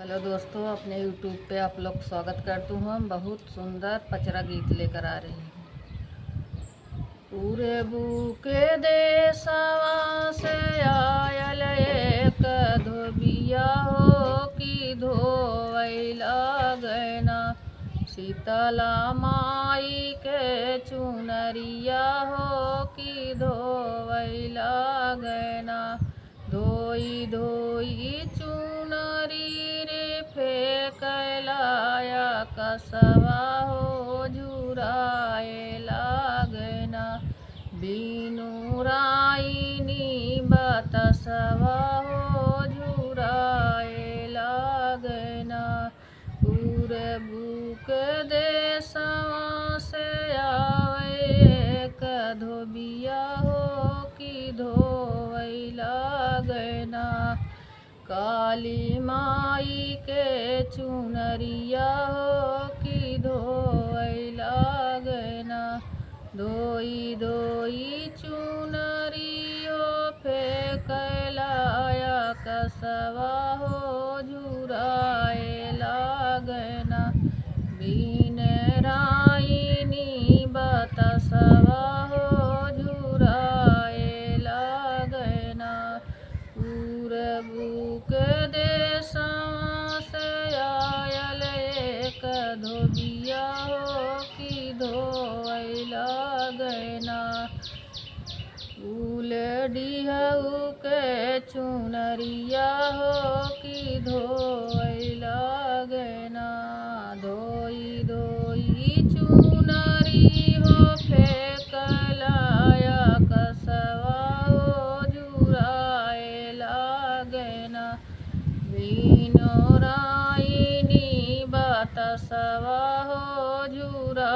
Hello दोस्तों, अपने YouTube पे आप लोग स्वागत करती हूँ। हम बहुत सुंदर पचरा गीत लेकर आ रही हूँ। पूरे बूके देशवा से आयल एक धोबिया हो कि धोवैला गैना, शीतला माई के चुनरिया हो कि धोवैला गैना। धोई धोई चुनरी रे फेंकलाया कसवा हो झुराए लागना, बीनु राइनी बतसवा हो झुराए लागना। पूरे बुक देशवा से आवे एक धोबिया हो कि धोवैला गैना, काली माई के चुनरिया हो कि धोवैला गैना। धोई धोई चुनरी हो फेंकलाया कसवा हो झुराए लागना, बीन राइनी बतसवा हो झुराए लागना। पूरबू के देशवा से आयल एक धोबिया हो कि धोवैला गैना, फूल डिहऊ के चुनरिया हो कि धोवैला गैना। धोई धोई चुनरी हो फेंकलाया कसवा हो झुराए लागना, बीनो राइनी बतसवा हो झुरा